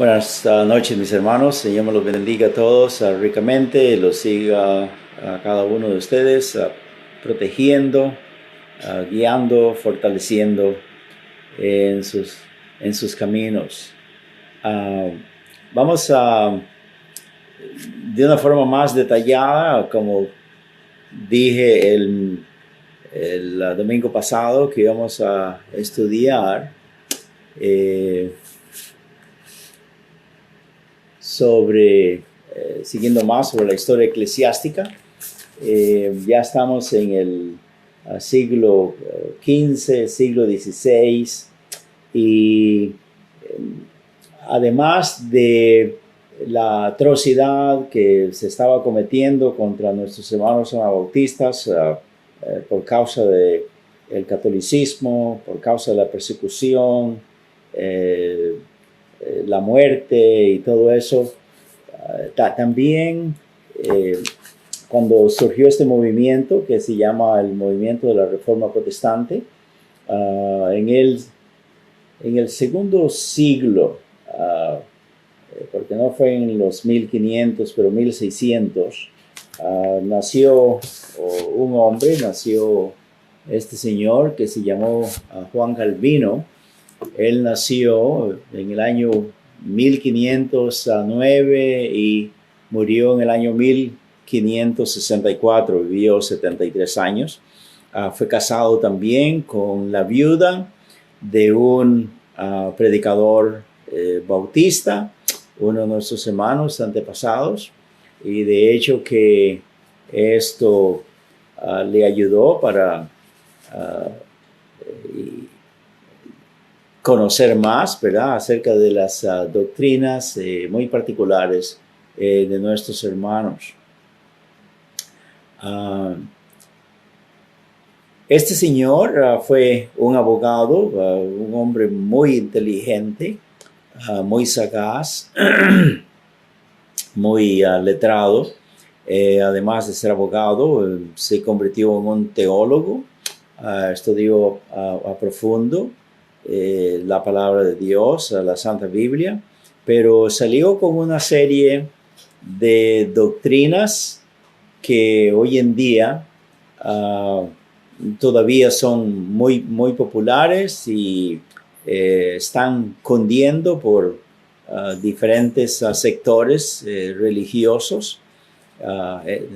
Buenas noches, mis hermanos. Señor me los bendiga a todos ricamente, los siga a cada uno de ustedes, protegiendo, guiando, fortaleciendo en sus caminos. Uh, Vamos a, de una forma más detallada, como dije el domingo pasado, que íbamos a estudiar siguiendo más sobre la historia eclesiástica. Ya estamos en el siglo XV, siglo XVI, y además de la atrocidad que se estaba cometiendo contra nuestros hermanos anabautistas por causa del catolicismo, por causa de la persecución, la muerte y todo eso. También cuando surgió este movimiento que se llama el movimiento de la Reforma Protestante, en el segundo siglo, porque no fue en los 1500, pero 1600, nació este señor que se llamó Juan Calvino. Él nació en el año 1509 y murió en el año 1564, vivió 73 años. Fue casado también con la viuda de un predicador bautista, uno de nuestros hermanos antepasados, y de hecho que esto le ayudó para conocer más, ¿verdad?, acerca de las doctrinas muy particulares de nuestros hermanos. Este señor fue un abogado, un hombre muy inteligente, muy sagaz, muy letrado. Además de ser abogado, se convirtió en un teólogo, estudió a profundo la palabra de Dios, la Santa Biblia, pero salió con una serie de doctrinas que hoy en día todavía son muy, muy populares y están cundiendo por diferentes sectores religiosos,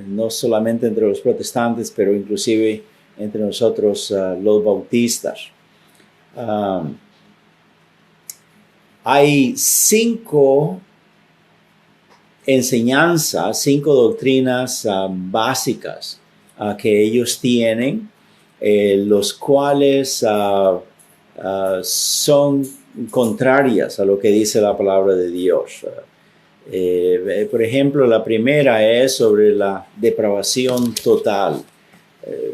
no solamente entre los protestantes, pero inclusive entre nosotros los bautistas. Hay 5 enseñanzas, 5 doctrinas básicas que ellos tienen, los cuales son contrarias a lo que dice la palabra de Dios. Por ejemplo, la primera es sobre la depravación total.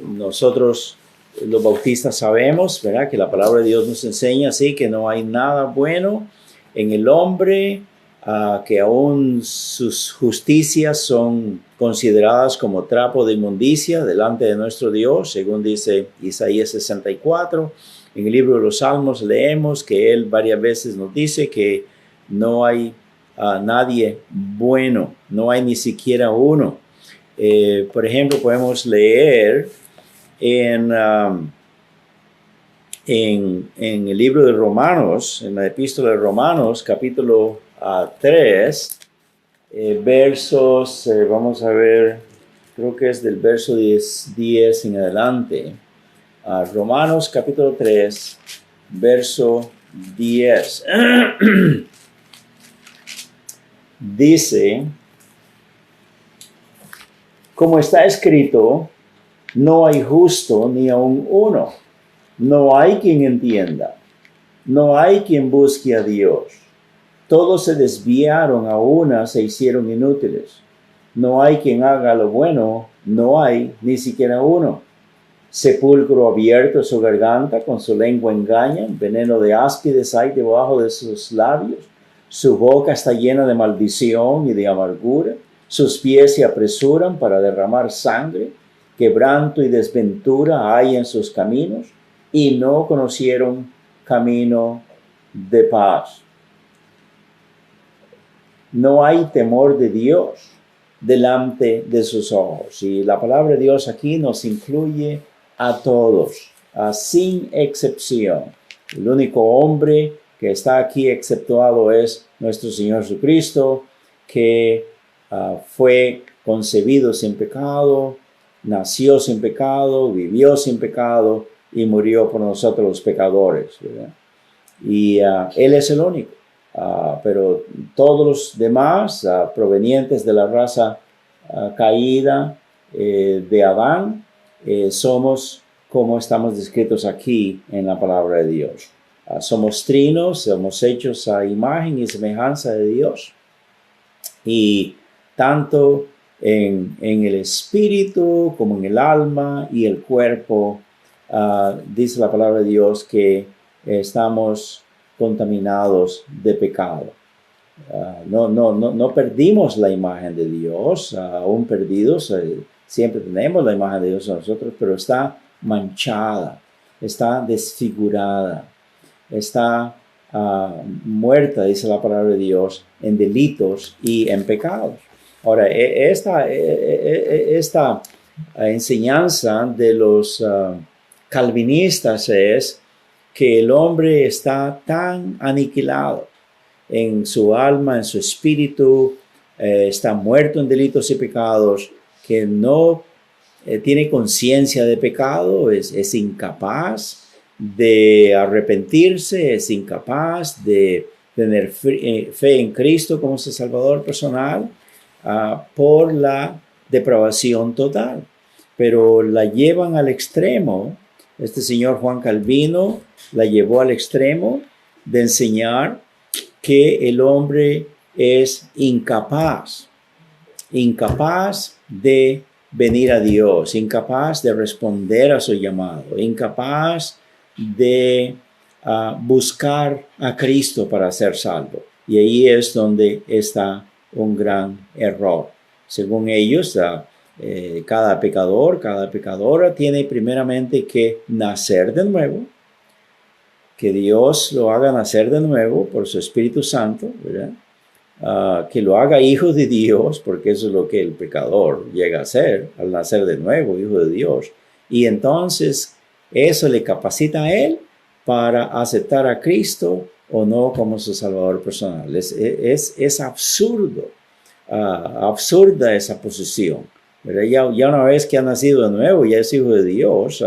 Nosotros los bautistas sabemos, ¿verdad?, que la palabra de Dios nos enseña así, que no hay nada bueno en el hombre, que aún sus justicias son consideradas como trapo de inmundicia delante de nuestro Dios, según dice Isaías 64. En el libro de los Salmos leemos que Él varias veces nos dice que no hay nadie bueno, no hay ni siquiera uno. Por ejemplo, podemos leer en el libro de Romanos, en la epístola de Romanos, capítulo 3, versos, vamos a ver, creo que es del verso 10 en adelante. Romanos capítulo 3, verso 10. Dice, como está escrito, no hay justo ni aun uno. No hay quien entienda. No hay quien busque a Dios. Todos se desviaron, a una se hicieron inútiles. No hay quien haga lo bueno. No hay ni siquiera uno. Sepulcro abierto es su garganta, con su lengua engañan. Veneno de áspides hay debajo de sus labios. Su boca está llena de maldición y de amargura. Sus pies se apresuran para derramar sangre. Quebranto y desventura hay en sus caminos, y no conocieron camino de paz. no hay temor de Dios delante de sus ojos. Y la palabra de Dios aquí nos incluye a todos, sin excepción. El único hombre que está aquí exceptuado es nuestro Señor Jesucristo, que fue concebido sin pecado, nació sin pecado, vivió sin pecado y murió por nosotros los pecadores, ¿verdad? Y Él es el único. Pero todos los demás, provenientes de la raza caída de Adán, somos como estamos descritos aquí en la palabra de Dios. Somos trinos, somos hechos a imagen y semejanza de Dios. Y tanto en el espíritu como en el alma y el cuerpo, dice la palabra de Dios que estamos contaminados de pecado. No perdimos la imagen de Dios, aún perdidos, siempre tenemos la imagen de Dios en nosotros, pero está manchada, está desfigurada, está muerta, dice la palabra de Dios, en delitos y en pecados. Ahora, esta enseñanza de los calvinistas es que el hombre está tan aniquilado en su alma, en su espíritu, está muerto en delitos y pecados, que no tiene conciencia de pecado, es incapaz de arrepentirse, es incapaz de tener fe en Cristo como su Salvador personal, por la depravación total. Pero la llevan al extremo. Este señor Juan Calvino la llevó al extremo de enseñar que el hombre es incapaz de venir a Dios, incapaz de responder a su llamado, incapaz de buscar a Cristo para ser salvo. Y ahí es donde está un gran error. Según ellos, cada pecador, cada pecadora tiene primeramente que nacer de nuevo, que Dios lo haga nacer de nuevo por su Espíritu Santo, ¿verdad? Que lo haga hijo de Dios, porque eso es lo que el pecador llega a ser al nacer de nuevo, hijo de Dios. Y entonces eso le capacita a él para aceptar a Cristo o no como su Salvador personal. Es absurdo, absurda esa posición. ¿Verdad? Ya una vez que ha nacido de nuevo, ya es hijo de Dios,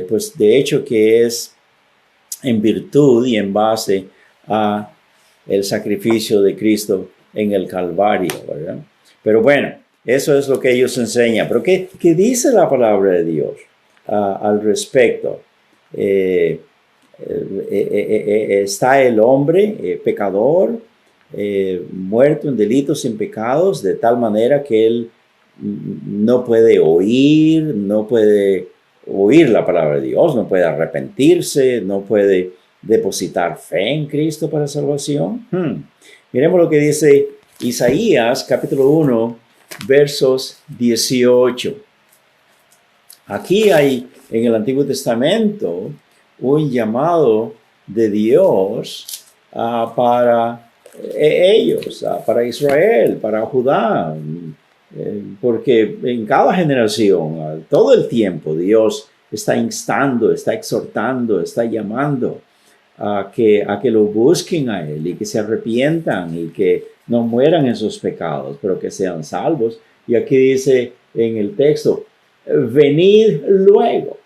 pues de hecho que es en virtud y en base a el sacrificio de Cristo en el Calvario, ¿verdad? Pero bueno, eso es lo que ellos enseñan. Pero ¿qué dice la palabra de Dios al respecto? Está el hombre pecador, muerto en delitos y en pecados, de tal manera que él no puede oír la palabra de Dios, no puede arrepentirse, no puede depositar fe en Cristo para salvación. Miremos lo que dice Isaías capítulo 1, versos 18. Aquí hay en el Antiguo Testamento un llamado de Dios para ellos, para Israel, para Judá, porque en cada generación, todo el tiempo, Dios está instando, está exhortando, está llamando a que lo busquen a Él y que se arrepientan y que no mueran en sus pecados, pero que sean salvos. Y aquí dice en el texto, venid luego.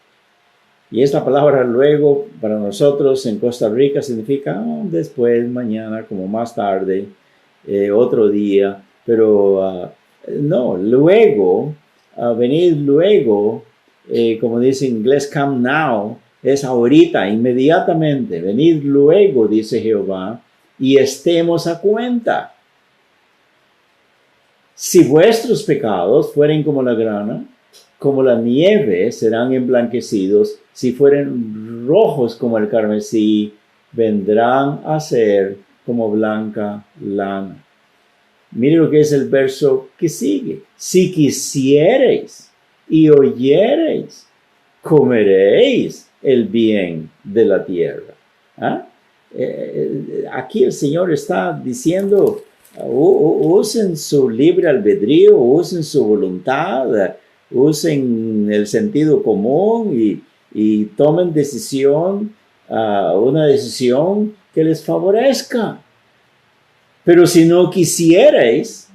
Y esta palabra luego para nosotros en Costa Rica significa después, mañana, como más tarde, otro día. Pero no, luego, venid luego, como dice en inglés, come now, es ahorita, inmediatamente. Venid luego, dice Jehová, y estemos a cuenta. Si vuestros pecados fueren como la grana, como la nieve, serán emblanquecidos. Si fueren rojos como el carmesí, vendrán a ser como blanca lana. Mire lo que es el verso que sigue. Si quisiereis y oyereis, comeréis el bien de la tierra. Aquí el Señor está diciendo Usen su libre albedrío, usen su voluntad, usen el sentido común y tomen una decisión que les favorezca. Pero si no quisierais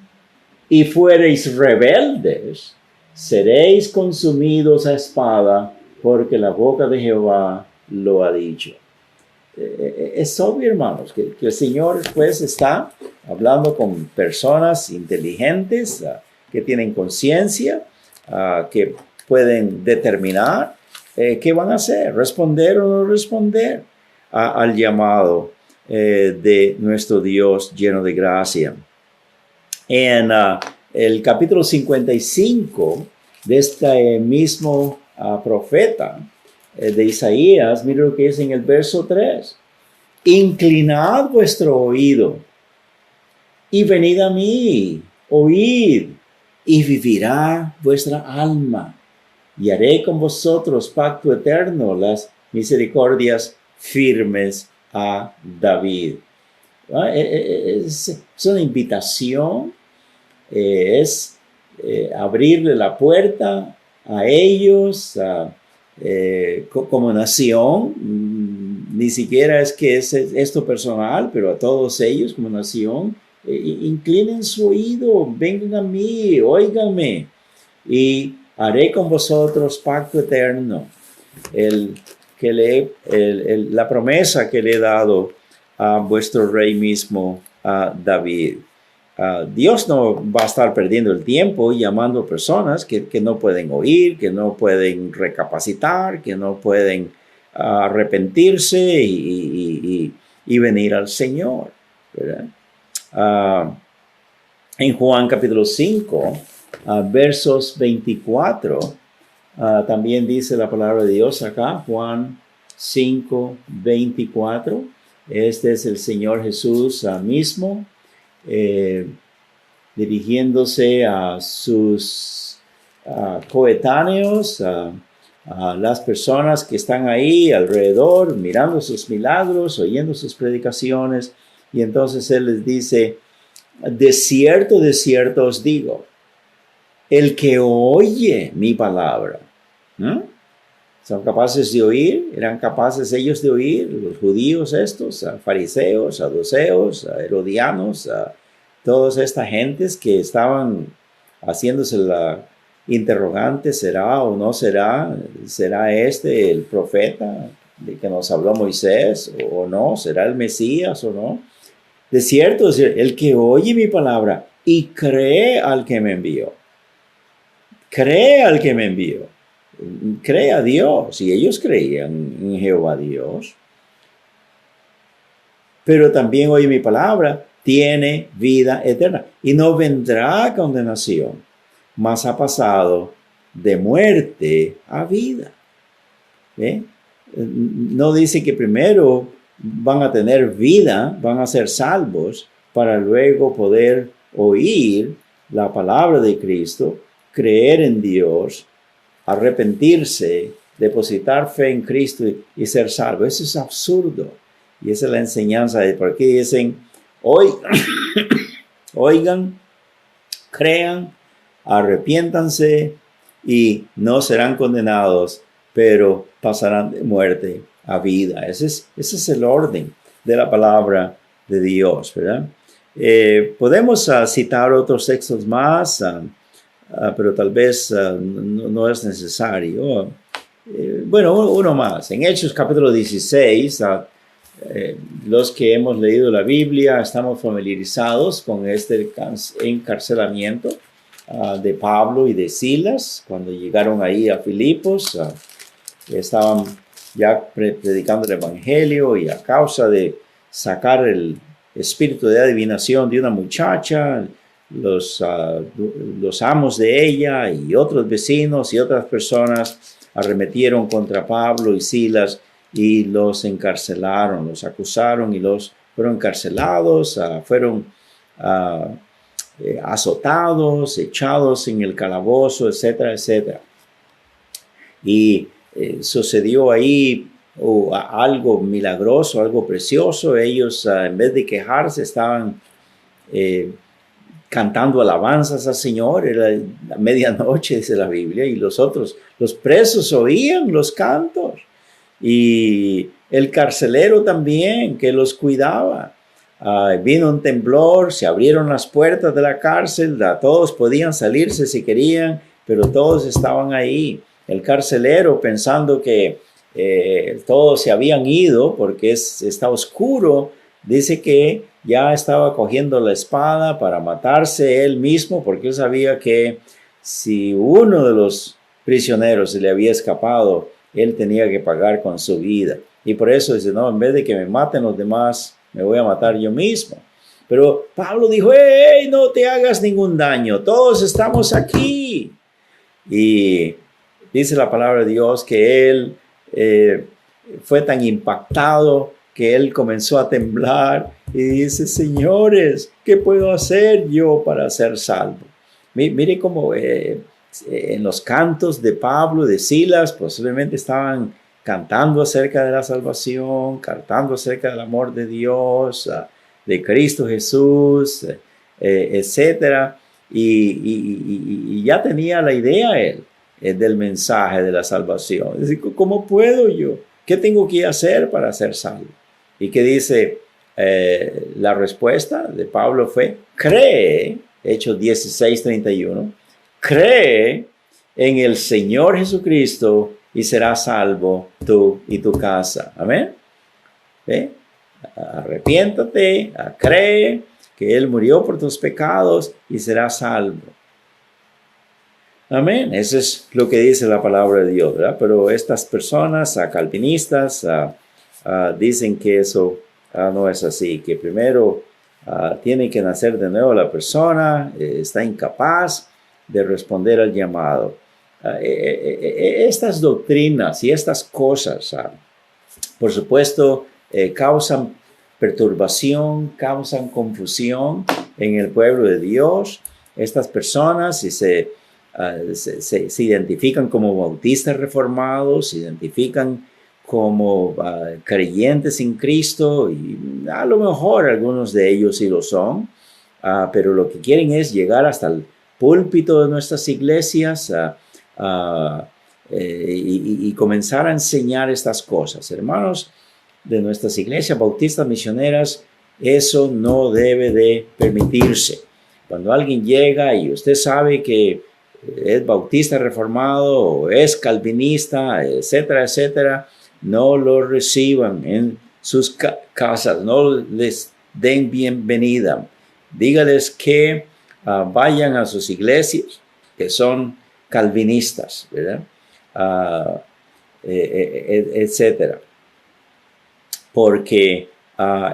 y fuereis rebeldes, seréis consumidos a espada, porque la boca de Jehová lo ha dicho. Es obvio, hermanos, que el Señor pues está hablando con personas inteligentes, que tienen conciencia, que pueden determinar qué van a hacer, responder o no responder al llamado de nuestro Dios lleno de gracia. En el capítulo 55 de este mismo profeta de Isaías, mira lo que dice en el verso 3. Inclinad vuestro oído y venid a mí, oíd, y vivirá vuestra alma. Y haré con vosotros pacto eterno, las misericordias firmes a David. Es una invitación, es abrirle la puerta a ellos como nación. Ni siquiera es que es esto personal, pero a todos ellos como nación. Inclinen su oído, vengan a mí, óiganme, y haré con vosotros pacto eterno. La promesa que le he dado a vuestro rey mismo, a David. Dios no va a estar perdiendo el tiempo llamando personas que no pueden oír, que no pueden recapacitar, que no pueden arrepentirse y venir al Señor, ¿verdad? En Juan capítulo 5, versos 24, también dice la palabra de Dios acá, Juan 5, 24. Este es el Señor Jesús mismo, dirigiéndose a sus coetáneos, a las personas que están ahí alrededor, mirando sus milagros, oyendo sus predicaciones. Y entonces Él les dice, de cierto os digo, el que oye mi palabra, ¿no? Son capaces de oír, eran capaces ellos de oír, los judíos estos, fariseos, saduceos, herodianos, todas estas gentes que estaban haciéndose la interrogante, ¿será o no será? ¿Será este el profeta de que nos habló Moisés o no? ¿Será el Mesías o no? De cierto, el que oye mi palabra y cree al que me envió. Cree al que me envió. Cree a Dios. Y ellos creían en Jehová Dios. Pero también oye mi palabra, tiene vida eterna. Y no vendrá condenación, mas ha pasado de muerte a vida. ¿Ve? No dice que primero van a tener vida, van a ser salvos, para luego poder oír la palabra de Cristo, creer en Dios, arrepentirse, depositar fe en Cristo y ser salvo. Eso es absurdo. Y esa es la enseñanza de por qué dicen, oigan, crean, arrepiéntanse y no serán condenados, pero pasarán de muerte a vida. Ese es el orden de la palabra de Dios, ¿verdad? Podemos citar otros textos más, pero tal vez no es necesario. Bueno, uno más. En Hechos capítulo 16, los que hemos leído la Biblia estamos familiarizados con este encarcelamiento de Pablo y de Silas cuando llegaron ahí a Filipos. Estaban ya predicando el evangelio y a causa de sacar el espíritu de adivinación de una muchacha, los amos de ella y otros vecinos y otras personas arremetieron contra Pablo y Silas y los encarcelaron, los acusaron y los fueron encarcelados, fueron azotados, echados en el calabozo, etcétera, etcétera. Y sucedió ahí algo milagroso, algo precioso. Ellos, en vez de quejarse, estaban cantando alabanzas al Señor. Era la medianoche, dice la Biblia, y los presos oían los cantos. Y el carcelero también, que los cuidaba. Vino un temblor, se abrieron las puertas de la cárcel, todos podían salirse si querían, pero todos estaban ahí. El carcelero, pensando que todos se habían ido porque está oscuro, dice que ya estaba cogiendo la espada para matarse él mismo, porque él sabía que si uno de los prisioneros se le había escapado, él tenía que pagar con su vida. Y por eso dice, no, en vez de que me maten los demás, me voy a matar yo mismo. Pero Pablo dijo, hey, no te hagas ningún daño, todos estamos aquí. Y dice la palabra de Dios que él fue tan impactado que él comenzó a temblar y dice, señores, ¿qué puedo hacer yo para ser salvo? Mire cómo en los cantos de Pablo, de Silas, posiblemente estaban cantando acerca de la salvación, cantando acerca del amor de Dios, de Cristo Jesús, etc. Y ya tenía la idea él del mensaje de la salvación. Es decir, ¿cómo puedo yo? ¿Qué tengo que hacer para ser salvo? ¿Y qué dice? La respuesta de Pablo fue, cree, Hechos 16:31, cree en el Señor Jesucristo y serás salvo tú y tu casa. Amén. Arrepiéntate, cree que Él murió por tus pecados y serás salvo. Amén. Eso es lo que dice la palabra de Dios, ¿verdad? Pero estas personas calvinistas dicen que eso no es así, que primero tiene que nacer de nuevo la persona, está incapaz de responder al llamado. Estas doctrinas y estas cosas, por supuesto, causan perturbación, causan confusión en el pueblo de Dios. Estas personas, si se identifican como bautistas reformados, se identifican como creyentes en Cristo, y a lo mejor algunos de ellos sí lo son, pero lo que quieren es llegar hasta el púlpito de nuestras iglesias y comenzar a enseñar estas cosas. Hermanos de nuestras iglesias bautistas misioneras, eso no debe de permitirse. Cuando alguien llega y usted sabe que es bautista reformado o es calvinista, etcétera, etcétera, no lo reciban en sus casas, no les den bienvenida. Dígales que vayan a sus iglesias que son calvinistas, ¿verdad? Etcétera. Porque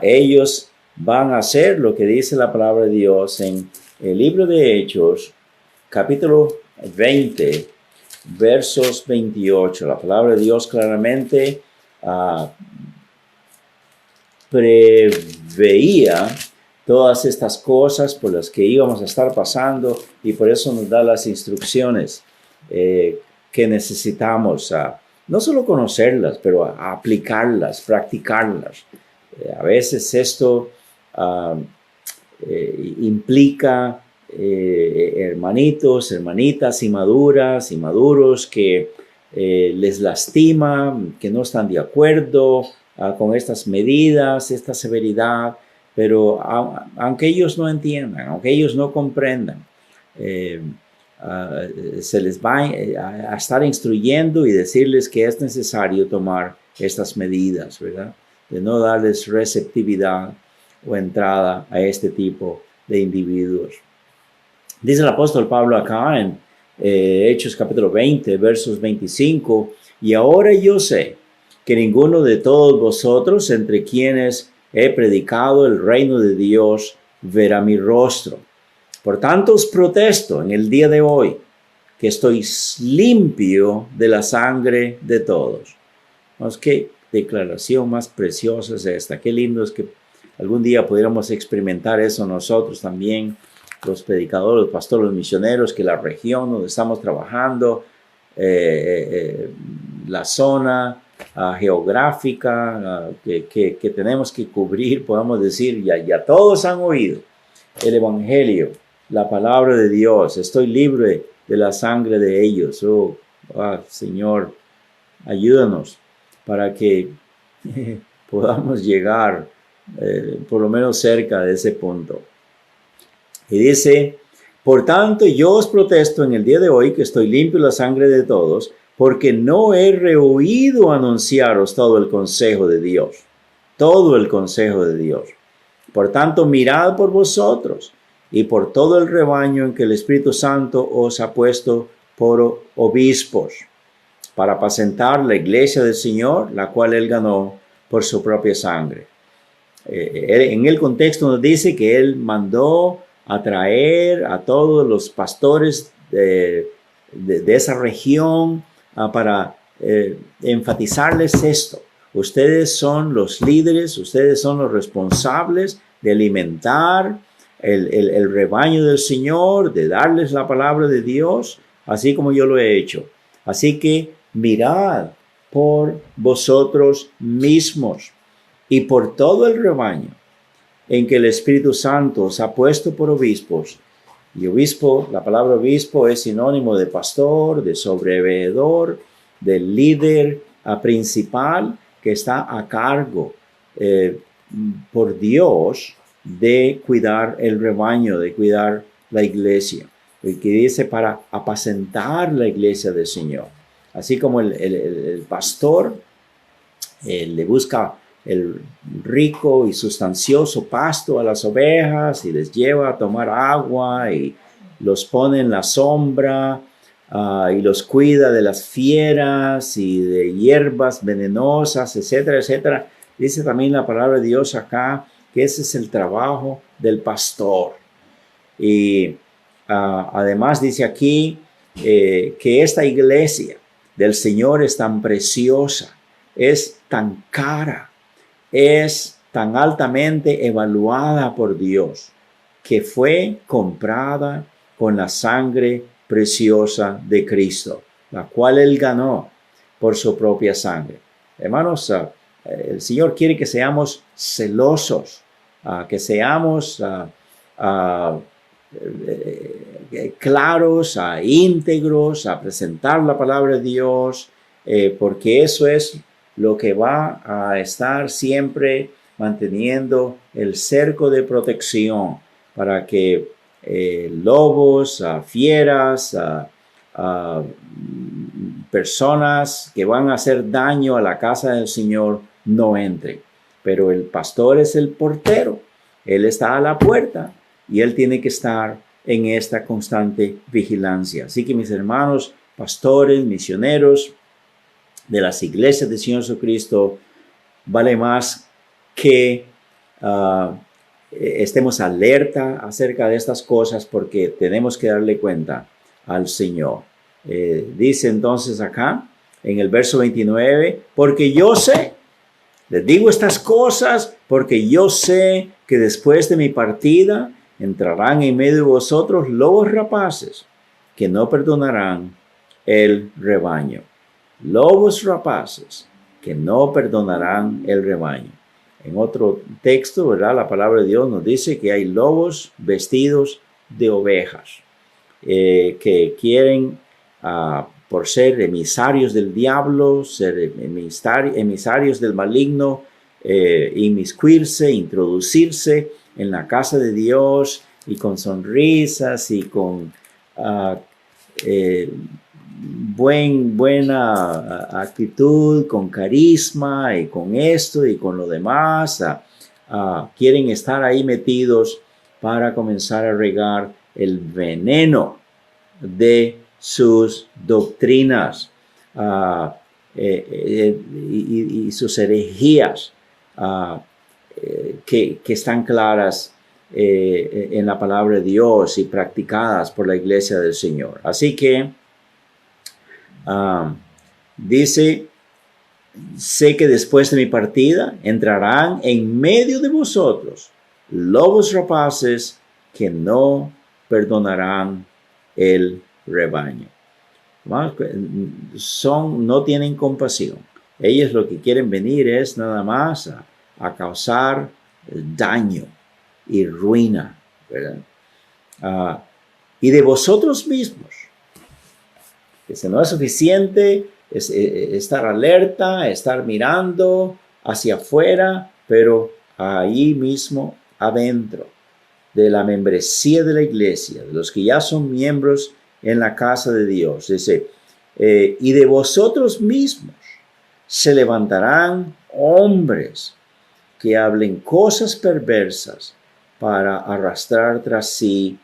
ellos van a hacer lo que dice la palabra de Dios en el libro de Hechos, capítulo 20, versos 28. La palabra de Dios claramente preveía todas estas cosas por las que íbamos a estar pasando, y por eso nos da las instrucciones que necesitamos no solo conocerlas, pero aplicarlas, practicarlas. A veces esto implica hermanitos, hermanitas inmaduras, inmaduros que les lastima, que no están de acuerdo con estas medidas, esta severidad, pero aunque ellos no entiendan, aunque ellos no comprendan, se les va a estar instruyendo y decirles que es necesario tomar estas medidas, ¿verdad? De no darles receptividad o entrada a este tipo de individuos. Dice el apóstol Pablo acá en Hechos capítulo 20, versos 25, y ahora yo sé que ninguno de todos vosotros entre quienes he predicado el reino de Dios verá mi rostro. Por tanto os protesto en el día de hoy que estoy limpio de la sangre de todos. Qué declaración más preciosa es esta. Qué lindo es que algún día pudiéramos experimentar eso nosotros también, los predicadores, los pastores, los misioneros, que la región donde estamos trabajando, la zona geográfica que tenemos que cubrir, podamos decir, ya todos han oído el Evangelio, la palabra de Dios. Estoy libre de la sangre de ellos. Señor, ayúdanos para que podamos llegar por lo menos cerca de ese punto. Y dice, por tanto, yo os protesto en el día de hoy que estoy limpio de la sangre de todos, porque no he rehuido anunciaros todo el consejo de Dios. Todo el consejo de Dios. Por tanto, mirad por vosotros y por todo el rebaño en que el Espíritu Santo os ha puesto por obispos, para apacentar la iglesia del Señor, la cual Él ganó por su propia sangre. En el contexto nos dice que Él mandó a traer a todos los pastores de esa región para enfatizarles esto. Ustedes son los líderes, ustedes son los responsables de alimentar el rebaño del Señor, de darles la palabra de Dios, así como yo lo he hecho. Así que mirad por vosotros mismos y por todo el rebaño en que el Espíritu Santo os ha puesto por obispos. Y obispo, la palabra obispo es sinónimo de pastor, de sobreveedor, de líder principal que está a cargo por Dios de cuidar el rebaño, de cuidar la iglesia. Y que dice para apacentar la iglesia del Señor. Así como el pastor le busca el rico y sustancioso pasto a las ovejas y les lleva a tomar agua y los pone en la sombra y los cuida de las fieras y de hierbas venenosas, etcétera, etcétera. Dice también la palabra de Dios acá que ese es el trabajo del pastor. Y además dice aquí que esta iglesia del Señor es tan preciosa, es tan cara, es tan altamente evaluada por Dios, que fue comprada con la sangre preciosa de Cristo, la cual Él ganó por su propia sangre. Hermanos, el Señor quiere que seamos celosos, que seamos claros, íntegros, a presentar la palabra de Dios, porque eso es lo que va a estar siempre manteniendo el cerco de protección para que lobos, fieras, personas que van a hacer daño a la casa del Señor no entren. Pero el pastor es el portero, él está a la puerta y él tiene que estar en esta constante vigilancia. Así que mis hermanos, pastores, misioneros de las iglesias del Señor Jesucristo, vale más que estemos alerta acerca de estas cosas porque tenemos que darle cuenta al Señor. Dice entonces acá en el verso 29, porque yo sé, les digo estas cosas porque yo sé que después de mi partida entrarán en medio de vosotros lobos rapaces que no perdonarán el rebaño. Lobos rapaces que no perdonarán el rebaño. En otro texto, ¿verdad? La palabra de Dios nos dice que hay lobos vestidos de ovejas que quieren, por ser emisarios del diablo, ser emisarios del maligno, inmiscuirse, introducirse en la casa de Dios y con sonrisas y con buena actitud, con carisma y con esto y con lo demás. Quieren estar ahí metidos para comenzar a regar el veneno de sus doctrinas y sus herejías que están claras en la palabra de Dios y practicadas por la iglesia del Señor. Así que dice, sé que después de mi partida entrarán en medio de vosotros lobos rapaces que no perdonarán el rebaño. No tienen compasión. Ellos lo que quieren venir es nada más a causar daño y ruina ¿verdad? Y de vosotros mismos. Que no es suficiente estar alerta, estar mirando hacia afuera, pero ahí mismo adentro de la membresía de la iglesia, de los que ya son miembros en la casa de Dios. Dice, y de vosotros mismos se levantarán hombres que hablen cosas perversas para arrastrar tras sí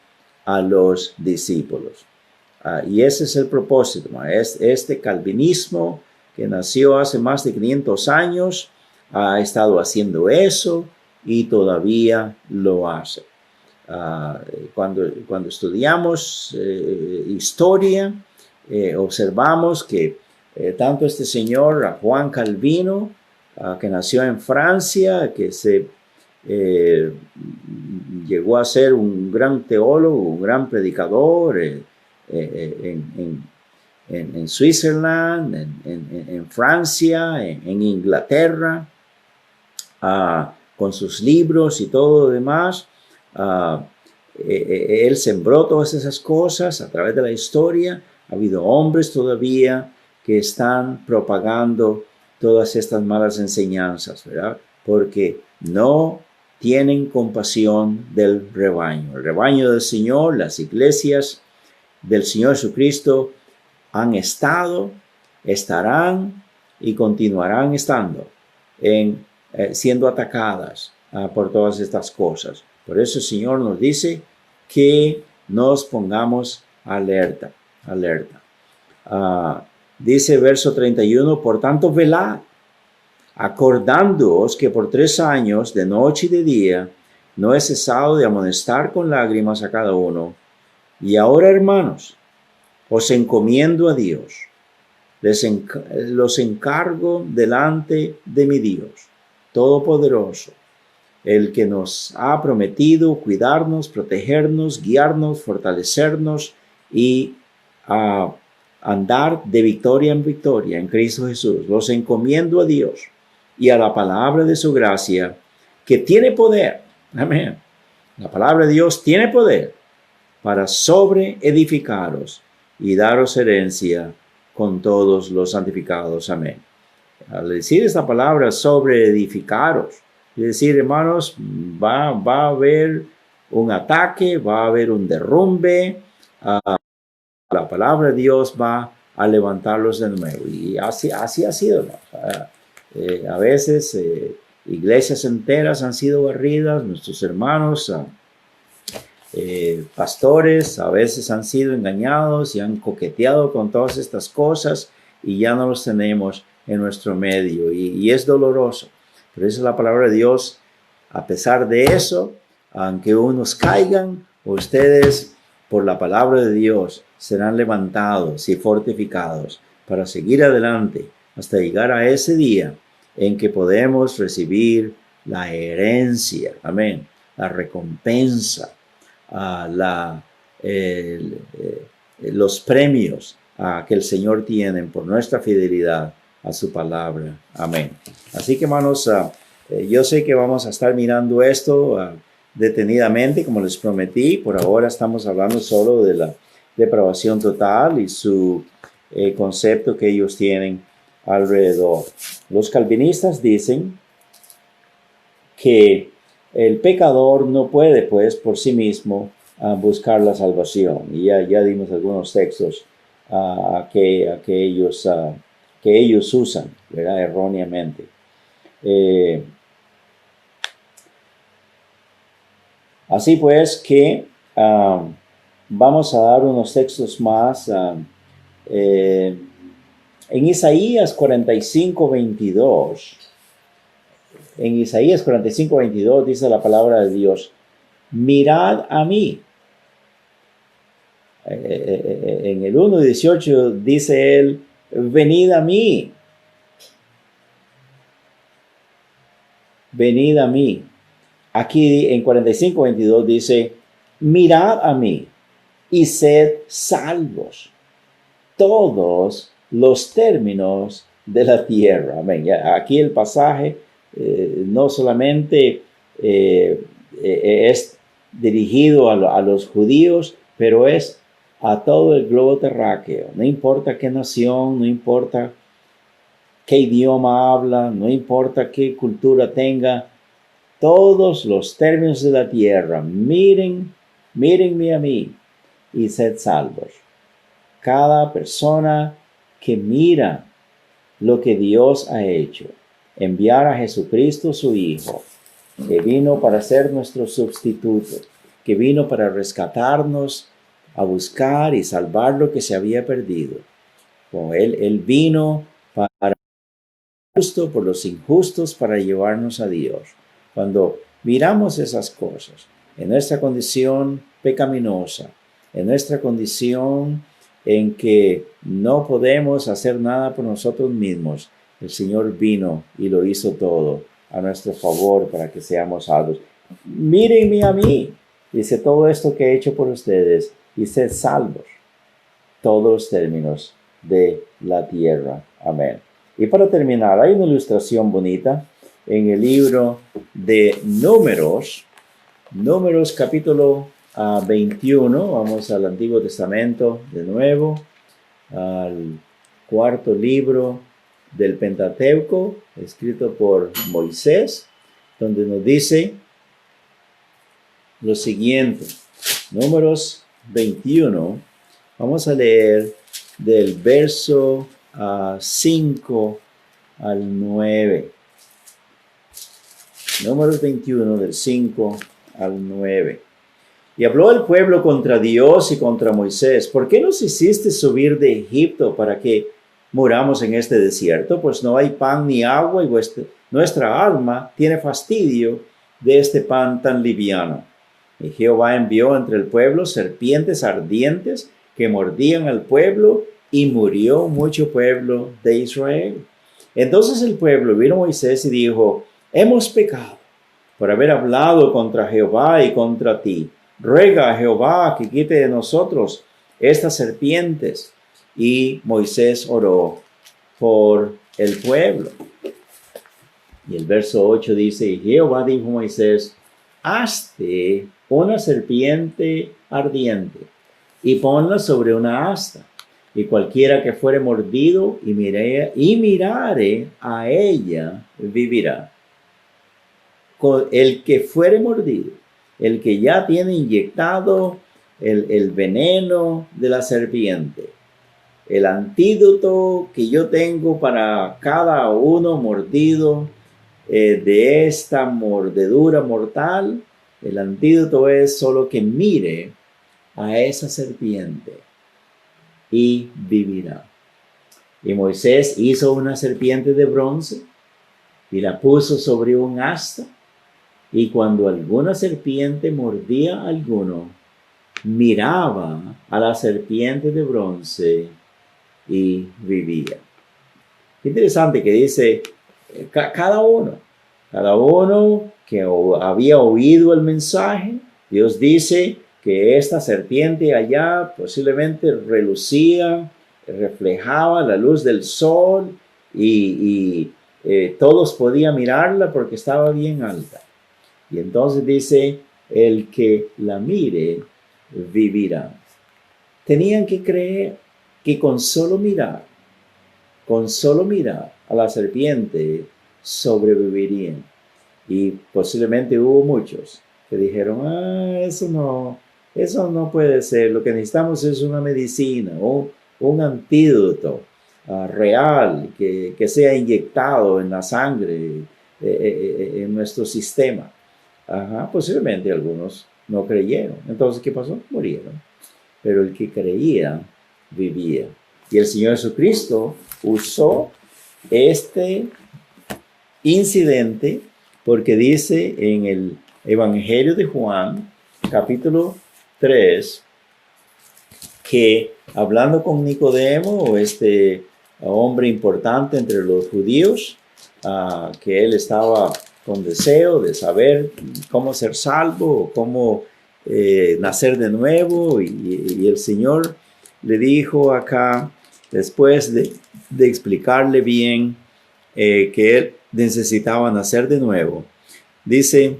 a los discípulos. Y ese es el propósito. Este calvinismo que nació hace más de 500 años ha estado haciendo eso y todavía lo hace. Cuando estudiamos historia, observamos que tanto este señor Juan Calvino, que nació en Francia, que llegó a ser un gran teólogo, un gran predicador en Switzerland, en Francia, en Inglaterra, con sus libros y todo lo demás. Él sembró todas esas cosas a través de la historia. Ha habido hombres todavía que están propagando todas estas malas enseñanzas, ¿verdad? Porque no tienen compasión del rebaño. El rebaño del Señor, las iglesias del Señor Jesucristo han estado, estarán y continuarán estando siendo atacadas por todas estas cosas. Por eso el Señor nos dice que nos pongamos alerta. Dice verso 31, por tanto velad, acordándoos que por 3 años, de noche y de día, no he cesado de amonestar con lágrimas a cada uno. Y ahora, hermanos, os encomiendo a Dios. Los encargo delante de mi Dios Todopoderoso, el que nos ha prometido cuidarnos, protegernos, guiarnos, fortalecernos y andar de victoria en victoria en Cristo Jesús. Los encomiendo a Dios y a la palabra de su gracia, que tiene poder. Amén. La palabra de Dios tiene poder para sobreedificaros y daros herencia con todos los santificados. Amén. Al decir esta palabra, sobreedificaros, es decir, hermanos, va a haber un ataque, va a haber un derrumbe. La palabra de Dios va a levantarlos de nuevo. Y así ha sido, ¿no? A veces iglesias enteras han sido barridas, nuestros hermanos, pastores, a veces han sido engañados y han coqueteado con todas estas cosas y ya no los tenemos en nuestro medio y es doloroso. Pero esa es la palabra de Dios. A pesar de eso, aunque unos caigan, ustedes por la palabra de Dios serán levantados y fortificados para seguir adelante hasta llegar a ese día en que podemos recibir la herencia, amén, la recompensa, los premios que el Señor tiene por nuestra fidelidad a su palabra, amén. Así que, hermanos, yo sé que vamos a estar mirando esto detenidamente, como les prometí. Por ahora estamos hablando solo de la depravación total y su concepto que ellos tienen alrededor. Los calvinistas dicen que el pecador no puede, pues, por sí mismo buscar la salvación. Y ya dimos algunos textos que ellos usan, ¿verdad? Erróneamente. Así pues que vamos a dar unos textos más. En Isaías 45:22, dice la palabra de Dios: mirad a mí. En el 1:18 dice él: venid a mí. Venid a mí. Aquí en 45:22 dice: mirad a mí y sed salvos todos los términos de la tierra. Amén. Aquí el pasaje no solamente es dirigido a los judíos, pero es a todo el globo terráqueo. No importa qué nación, no importa qué idioma habla, no importa qué cultura tenga, todos los términos de la tierra, mírenme a mí y sed salvos. Cada persona que mira lo que Dios ha hecho, enviar a Jesucristo su Hijo, que vino para ser nuestro sustituto, que vino para rescatarnos, a buscar y salvar lo que se había perdido. Él vino para justo por los injustos para llevarnos a Dios. Cuando miramos esas cosas, en nuestra condición pecaminosa, en nuestra condición en que no podemos hacer nada por nosotros mismos, el Señor vino y lo hizo todo a nuestro favor para que seamos salvos. Mírenme a mí, dice, todo esto que he hecho por ustedes, y sed salvos, todos los términos de la tierra. Amén. Y para terminar, hay una ilustración bonita en el libro de Números capítulo 21, vamos al Antiguo Testamento de nuevo, al cuarto libro del Pentateuco, escrito por Moisés, donde nos dice lo siguiente. Números 21, vamos a leer del verso 5 al 9. Números 21, del 5 al 9. Y habló el pueblo contra Dios y contra Moisés: ¿por qué nos hiciste subir de Egipto para que muramos en este desierto? Pues no hay pan ni agua, y nuestra alma tiene fastidio de este pan tan liviano. Y Jehová envió entre el pueblo serpientes ardientes que mordían al pueblo, y murió mucho pueblo de Israel. Entonces el pueblo vino a Moisés y dijo: hemos pecado por haber hablado contra Jehová y contra ti. Ruega a Jehová que quite de nosotros estas serpientes. Y Moisés oró por el pueblo. Y el verso 8 dice: y Jehová dijo a Moisés: hazte una serpiente ardiente y ponla sobre una asta, y cualquiera que fuere mordido y mirare a ella vivirá. El que fuere mordido, el que ya tiene inyectado el veneno de la serpiente, el antídoto que yo tengo para cada uno mordido de esta mordedura mortal, el antídoto es solo que mire a esa serpiente y vivirá. Y Moisés hizo una serpiente de bronce y la puso sobre un asta, y cuando alguna serpiente mordía a alguno, miraba a la serpiente de bronce y vivía. Qué interesante que dice cada uno que había oído el mensaje. Dios dice que esta serpiente allá posiblemente relucía, reflejaba la luz del sol, y todos podían mirarla porque estaba bien alta. Y entonces dice: el que la mire vivirá. Tenían que creer que con solo mirar a la serpiente sobrevivirían. Y posiblemente hubo muchos que dijeron: eso no puede ser. Lo que necesitamos es una medicina o un antídoto real que sea inyectado en la sangre, en nuestro sistema. Posiblemente algunos no creyeron. Entonces, ¿qué pasó? Murieron. Pero el que creía vivía. Y el Señor Jesucristo usó este incidente porque dice en el Evangelio de Juan, capítulo 3, que hablando con Nicodemo, este hombre importante entre los judíos, que él estaba con deseo de saber cómo ser salvo, cómo nacer de nuevo, y el Señor le dijo acá, después de explicarle bien que él necesitaba nacer de nuevo, dice: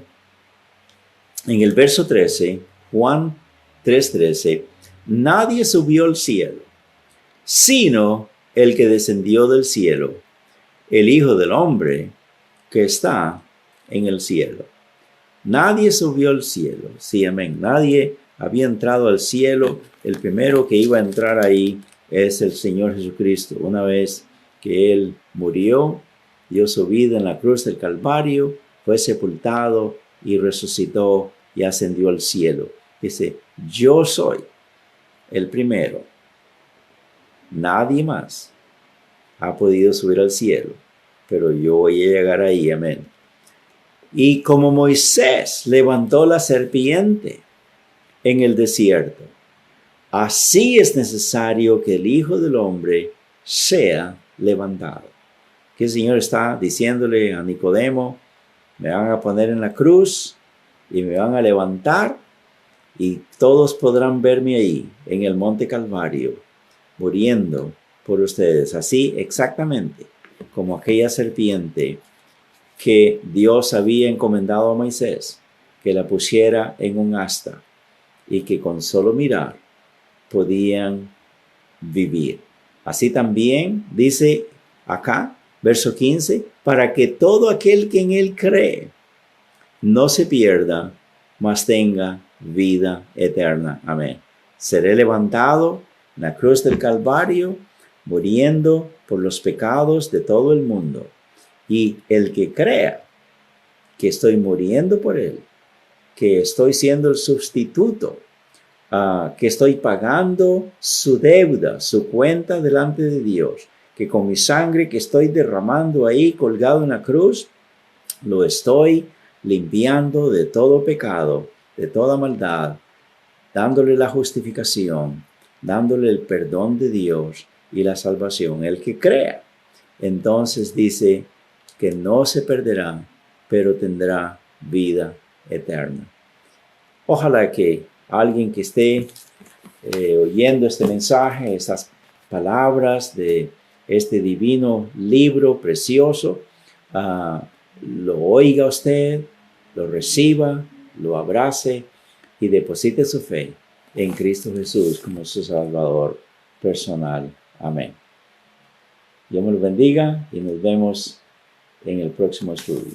En el verso 13, Juan 3:13, nadie subió al cielo, sino el que descendió del cielo, el Hijo del Hombre que está en el cielo. Nadie subió al cielo, sí, amén. Nadie había entrado al cielo. El primero que iba a entrar ahí es el Señor Jesucristo. Una vez que Él murió, dio su vida en la cruz del Calvario, fue sepultado y resucitó y ascendió al cielo. Dice, yo soy el primero. Nadie más ha podido subir al cielo, pero yo voy a llegar ahí, amén. Y como Moisés levantó la serpiente en el desierto, así es necesario que el Hijo del Hombre sea levantado. Que el Señor está diciéndole a Nicodemo, me van a poner en la cruz y me van a levantar y todos podrán verme ahí en el monte Calvario, muriendo por ustedes. Así exactamente como aquella serpiente que Dios había encomendado a Moisés, que la pusiera en un asta y que con solo mirar podían vivir. Así también dice acá, verso 15, para que todo aquel que en él cree no se pierda, mas tenga vida eterna. Amén. Seré levantado en la cruz del Calvario, muriendo por los pecados de todo el mundo. Y el que crea que estoy muriendo por él, que estoy siendo el sustituto, que estoy pagando su deuda, su cuenta delante de Dios, que con mi sangre que estoy derramando ahí colgado en la cruz, lo estoy limpiando de todo pecado, de toda maldad, dándole la justificación, dándole el perdón de Dios y la salvación. El que crea, entonces dice que no se perderá, pero tendrá vida eterna. Ojalá que alguien que esté oyendo este mensaje, estas palabras de este divino libro precioso, lo oiga usted, lo reciba, lo abrace y deposite su fe en Cristo Jesús como su Salvador personal. Amén. Dios me lo bendiga y nos vemos en el próximo estudio.